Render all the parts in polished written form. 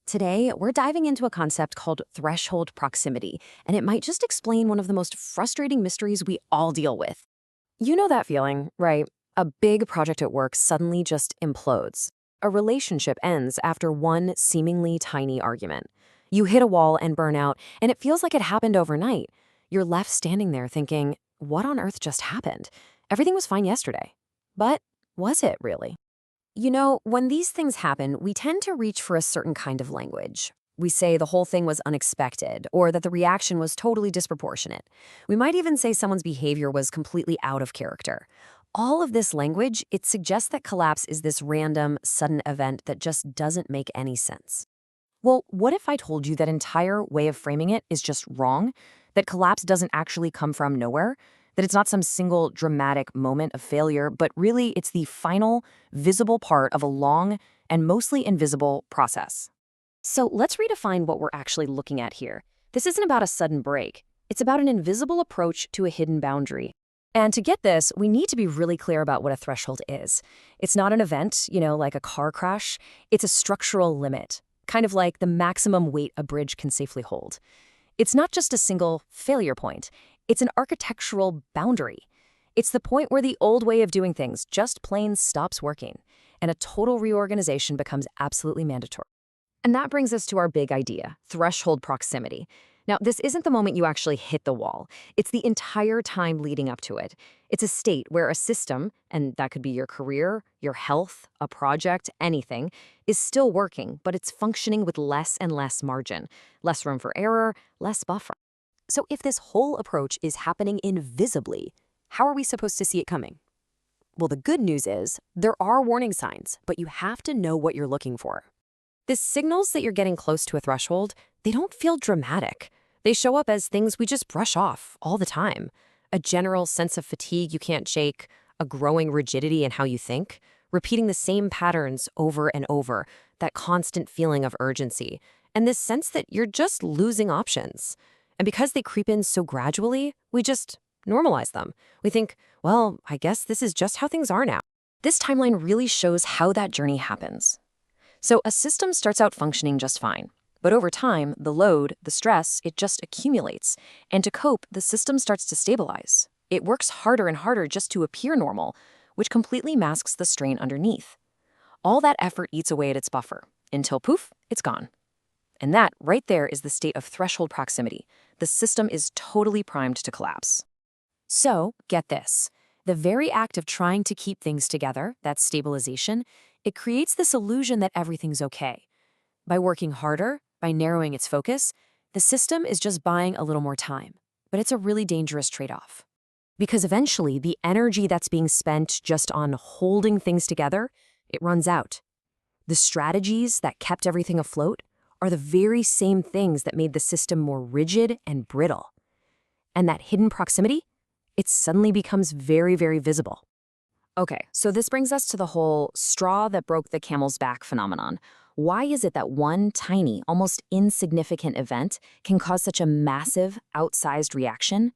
Today, we're diving into a concept called threshold proximity, and it might just explain one of the most frustrating mysteries we all deal with. You know that feeling, right? A big project at work suddenly just implodes. A relationship ends after one seemingly tiny argument. You hit a wall and burn out, and it feels like it happened overnight. You're left standing there thinking, what on earth just happened? Everything was fine yesterday. But was it really? You know, when these things happen, we tend to reach for a certain kind of language. We say the whole thing was unexpected, or that the reaction was totally disproportionate. We might even say someone's behavior was completely out of character. All of this language, it suggests that collapse is this random, sudden event that just doesn't make any sense. Well, what if I told you that entire way of framing it is just wrong? That collapse doesn't actually come from nowhere? That it's not some single dramatic moment of failure, but really it's the final, visible part of a long and mostly invisible process? So let's redefine what we're actually looking at here. This isn't about a sudden break. It's about an invisible approach to a hidden boundary. And to get this, we need to be really clear about what a threshold is. It's not an event, like a car crash. It's a structural limit, kind of like the maximum weight a bridge can safely hold. It's not just a single failure point. It's an architectural boundary. It's the point where the old way of doing things just plain stops working, and a total reorganization becomes absolutely mandatory. And that brings us to our big idea, threshold proximity. Now, this isn't the moment you actually hit the wall. It's the entire time leading up to it. It's a state where a system, and that could be your career, your health, a project, anything, is still working, but it's functioning with less and less margin, less room for error, less buffer. So if this whole approach is happening invisibly, how are we supposed to see it coming? Well, the good news is there are warning signs, but you have to know what you're looking for. The signals that you're getting close to a threshold, they don't feel dramatic. They show up as things we just brush off all the time. A general sense of fatigue you can't shake, a growing rigidity in how you think, repeating the same patterns over and over, that constant feeling of urgency, and this sense that you're just losing options. And because they creep in so gradually, we just normalize them. We think, well, I guess this is just how things are now. This timeline really shows how that journey happens. So a system starts out functioning just fine. But over time, the load, the stress, it just accumulates. And to cope, the system starts to stabilize. It works harder and harder just to appear normal, which completely masks the strain underneath. All that effort eats away at its buffer, until poof, it's gone. And that, right there, is the state of threshold proximity. The system is totally primed to collapse. So, get this. The very act of trying to keep things together, that stabilization, it creates this illusion that everything's okay. By working harder, by narrowing its focus, the system is just buying a little more time. But it's a really dangerous trade-off. Because eventually, the energy that's being spent just on holding things together, it runs out. The strategies that kept everything afloat are the very same things that made the system more rigid and brittle. And that hidden proximity, it suddenly becomes very, very visible. Okay, so this brings us to the whole straw that broke the camel's back phenomenon. Why is it that one tiny, almost insignificant event can cause such a massive, outsized reaction?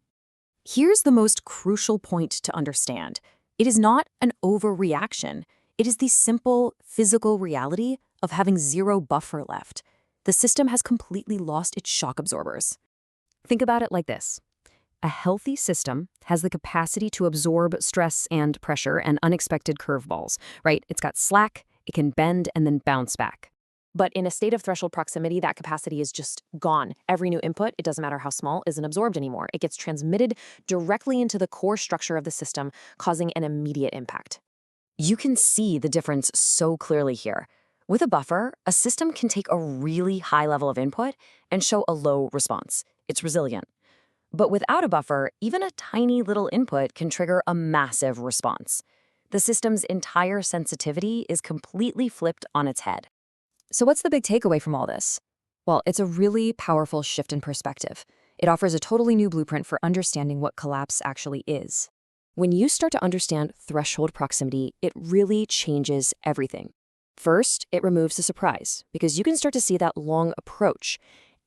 Here's the most crucial point to understand. It is not an overreaction. It is the simple, physical reality of having zero buffer left. The system has completely lost its shock absorbers. Think about it like this. A healthy system has the capacity to absorb stress and pressure and unexpected curveballs, right? It's got slack, it can bend and then bounce back. But in a state of threshold proximity, that capacity is just gone. Every new input, it doesn't matter how small, isn't absorbed anymore. It gets transmitted directly into the core structure of the system, causing an immediate impact. You can see the difference so clearly here. With a buffer, a system can take a really high level of input and show a low response. It's resilient. But without a buffer, even a tiny little input can trigger a massive response. The system's entire sensitivity is completely flipped on its head. So what's the big takeaway from all this? Well, it's a really powerful shift in perspective. It offers a totally new blueprint for understanding what collapse actually is. When you start to understand threshold proximity, it really changes everything. First, it removes the surprise, because you can start to see that long approach.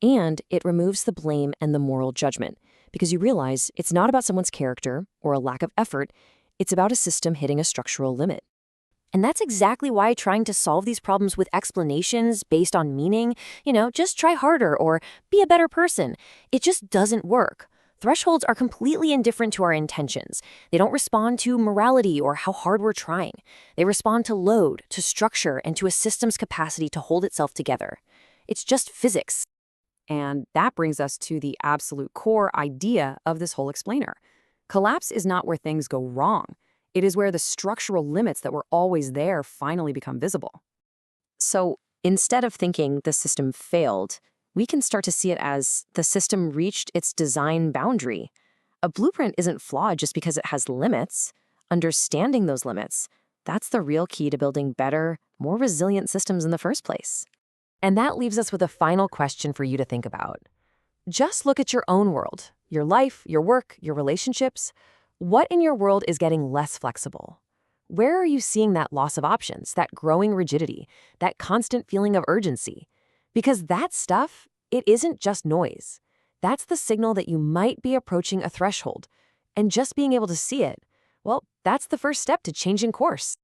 And it removes the blame and the moral judgment, because you realize it's not about someone's character or a lack of effort, it's about a system hitting a structural limit. And that's exactly why trying to solve these problems with explanations based on meaning, just try harder or be a better person, it just doesn't work. Thresholds are completely indifferent to our intentions. They don't respond to morality or how hard we're trying. They respond to load, to structure, and to a system's capacity to hold itself together. It's just physics. And that brings us to the absolute core idea of this whole explainer. Collapse is not where things go wrong. It is where the structural limits that were always there finally become visible. So instead of thinking the system failed, we can start to see it as the system reached its design boundary. A blueprint isn't flawed just because it has limits. Understanding those limits, that's the real key to building better, more resilient systems in the first place. And that leaves us with a final question for you to think about. Just look at your own world, your life, your work, your relationships. What in your world is getting less flexible? Where are you seeing that loss of options, that growing rigidity, that constant feeling of urgency? Because that stuff, it isn't just noise. That's the signal that you might be approaching a threshold. And just being able to see it, well, that's the first step to changing course.